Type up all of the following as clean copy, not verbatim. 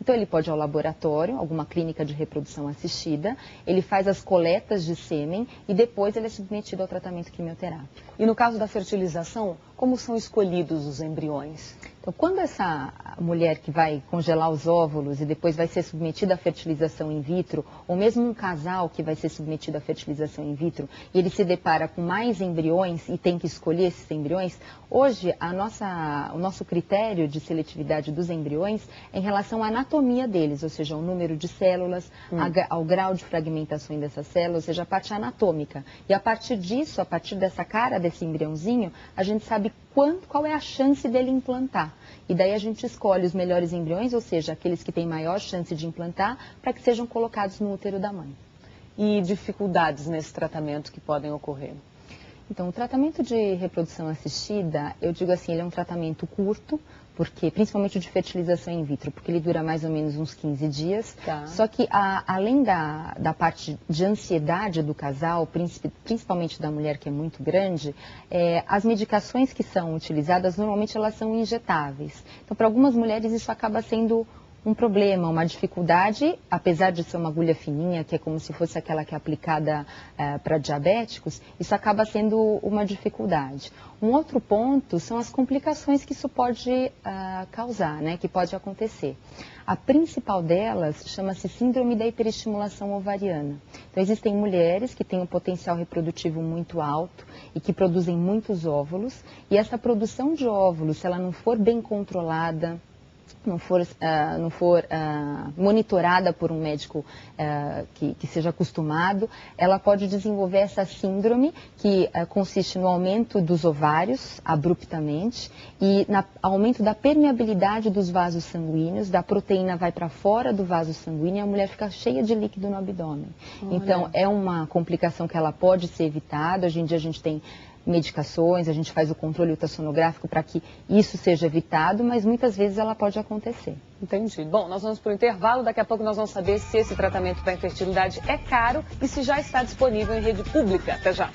Então ele pode ir ao laboratório, alguma clínica de reprodução assistida, ele faz as coletas de sêmen e depois ele é submetido ao tratamento quimioterápico. E no caso da fertilização, como são escolhidos os embriões? Então, quando essa mulher que vai congelar os óvulos e depois vai ser submetida à fertilização in vitro, ou mesmo um casal que vai ser submetido à fertilização in vitro, e ele se depara com mais embriões e tem que escolher esses embriões, hoje o nosso critério de seletividade dos embriões é em relação à anatomia deles, ou seja, ao número de células, ao grau de fragmentação dessas células, ou seja, a parte anatômica. E a partir disso, a partir dessa cara desse embriãozinho, a gente sabe qual é a chance dele implantar. E daí a gente escolhe os melhores embriões, ou seja, aqueles que têm maior chance de implantar, para que sejam colocados no útero da mãe. E dificuldades nesse tratamento que podem ocorrer? Então, o tratamento de reprodução assistida, eu digo assim, ele é um tratamento curto, porque, principalmente o de fertilização in vitro, porque ele dura mais ou menos uns 15 dias. Tá. Só que, além da parte de ansiedade do casal, principalmente da mulher que é muito grande, as medicações que são utilizadas, normalmente elas são injetáveis. Então, para algumas mulheres isso acaba sendo um problema, uma dificuldade, apesar de ser uma agulha fininha, que é como se fosse aquela que é aplicada para diabéticos, isso acaba sendo uma dificuldade. Um outro ponto são as complicações que isso pode causar, né, que pode acontecer. A principal delas chama-se síndrome da hiperestimulação ovariana. Então, existem mulheres que têm um potencial reprodutivo muito alto e que produzem muitos óvulos, e essa produção de óvulos, se ela não for bem controlada, não for monitorada por um médico que seja acostumado, ela pode desenvolver essa síndrome que consiste no aumento dos ovários abruptamente e no aumento da permeabilidade dos vasos sanguíneos, da proteína vai para fora do vaso sanguíneo e a mulher fica cheia de líquido no abdômen. Olha. Então, é uma complicação que ela pode ser evitada. Hoje em dia a gente tem medicações, a gente faz o controle ultrassonográfico para que isso seja evitado, mas muitas vezes ela pode acontecer. Entendi. Bom, nós vamos para o intervalo, daqui a pouco nós vamos saber se esse tratamento para infertilidade é caro e se já está disponível em rede pública. Até já.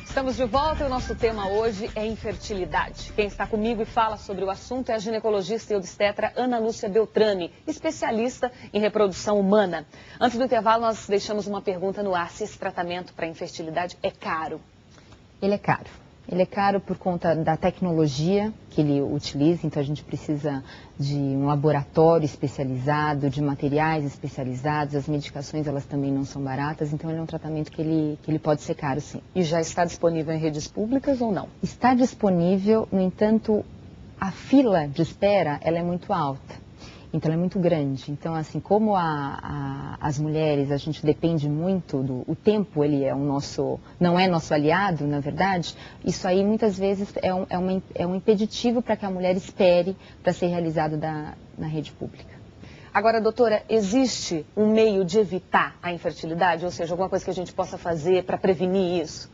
Estamos de volta e o nosso tema hoje é infertilidade. Quem está comigo e fala sobre o assunto é a ginecologista e obstetra Ana Lúcia Beltrame, especialista em reprodução humana. Antes do intervalo, nós deixamos uma pergunta no ar, se esse tratamento para infertilidade é caro. Ele é caro. Ele é caro por conta da tecnologia que ele utiliza, então a gente precisa de um laboratório especializado, de materiais especializados, as medicações elas também não são baratas, então ele é um tratamento que ele pode ser caro, sim. E já está disponível em redes públicas ou não? Está disponível, no entanto, a fila de espera ela é muito alta. Então, ela é muito grande. Então, assim, como as mulheres, a gente depende muito o tempo, ele é não é nosso aliado, na verdade, isso aí muitas vezes é um impeditivo para que a mulher espere para ser realizado na rede pública. Agora, doutora, existe um meio de evitar a infertilidade? Ou seja, alguma coisa que a gente possa fazer para prevenir isso?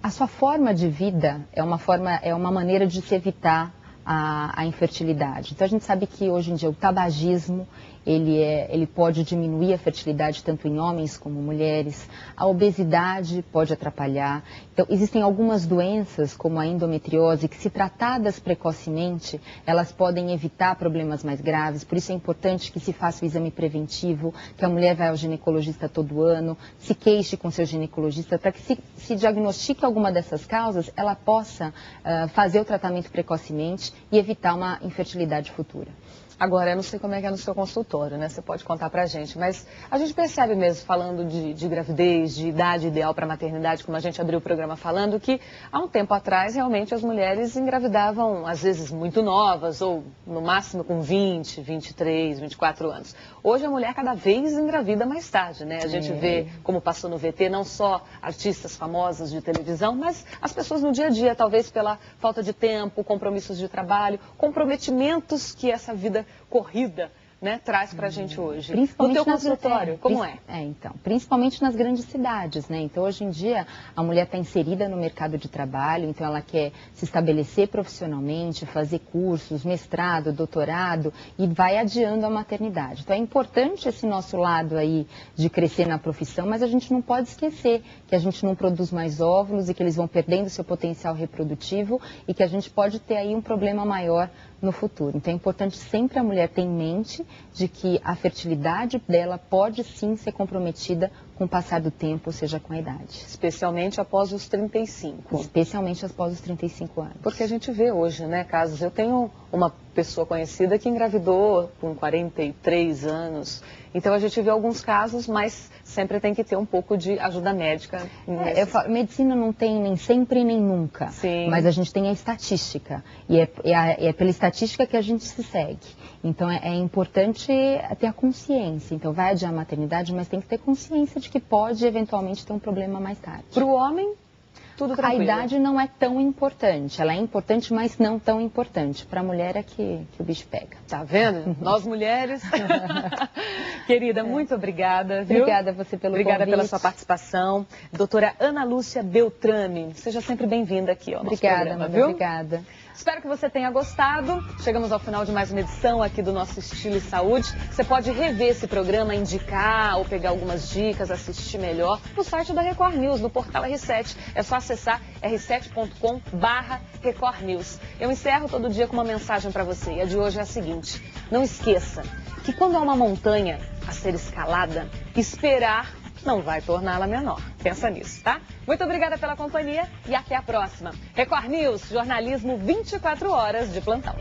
A sua forma de vida é uma maneira de se evitar a infertilidade. Então a gente sabe que hoje em dia o tabagismo ele pode diminuir a fertilidade tanto em homens como mulheres, a obesidade pode atrapalhar. Então existem algumas doenças como a endometriose que, se tratadas precocemente, elas podem evitar problemas mais graves. Por isso é importante que se faça o exame preventivo, que a mulher vá ao ginecologista todo ano, se queixe com seu ginecologista para que se diagnostique alguma dessas causas, ela possa fazer o tratamento precocemente e evitar uma infertilidade futura. Agora, eu não sei como é que é no seu consultório, né? Você pode contar pra gente, mas a gente percebe mesmo, falando de gravidez, de idade ideal para maternidade, como a gente abriu o programa falando, que há um tempo atrás, realmente, as mulheres engravidavam, às vezes, muito novas, ou no máximo com 20, 23, 24 anos. Hoje, a mulher cada vez engravida mais tarde, né? A gente vê, como passou no VT, não só artistas famosas de televisão, mas as pessoas no dia a dia, talvez pela falta de tempo, compromissos de trabalho, comprometimentos que essa vida corrida né, traz pra gente hoje? Principalmente no teu consultório, como é? Então, principalmente nas grandes cidades, né? Então, hoje em dia, a mulher está inserida no mercado de trabalho, então ela quer se estabelecer profissionalmente, fazer cursos, mestrado, doutorado, e vai adiando a maternidade. Então, é importante esse nosso lado aí de crescer na profissão, mas a gente não pode esquecer que a gente não produz mais óvulos e que eles vão perdendo seu potencial reprodutivo e que a gente pode ter aí um problema maior no futuro. Então é importante sempre a mulher ter em mente de que a fertilidade dela pode sim ser comprometida com o passar do tempo, ou seja, com a idade. Especialmente após os 35. Especialmente após os 35 anos. Porque a gente vê hoje, né, casos. Eu tenho uma pessoa conhecida que engravidou com 43 anos. Então a gente vê alguns casos, mas sempre tem que ter um pouco de ajuda médica. Medicina não tem nem sempre nem nunca. Sim. Mas a gente tem a estatística. E é pela estatística que a gente se segue. Então é importante ter a consciência. Então vai adiar a maternidade, mas tem que ter consciência de que pode eventualmente ter um problema mais tarde. Para o homem, tudo tranquilo. A idade não é tão importante. Ela é importante, mas não tão importante. Para a mulher é que o bicho pega. Tá vendo? Nós mulheres. Querida, muito obrigada. Viu? Obrigada a você pelo convite. Obrigada pela sua participação. Doutora Ana Lúcia Beltrame, seja sempre bem-vinda aqui ao nosso programa, viu? Obrigada. Espero que você tenha gostado. Chegamos ao final de mais uma edição aqui do nosso Estilo e Saúde. Você pode rever esse programa, indicar ou pegar algumas dicas, assistir melhor no site da Record News, no portal R7. É só acessar r7.com/Record News. Eu encerro todo dia com uma mensagem para você. E a de hoje é a seguinte: não esqueça que quando há uma montanha a ser escalada, esperar não vai torná-la menor. Pensa nisso, tá? Muito obrigada pela companhia e até a próxima. Record News, jornalismo 24 horas de plantão.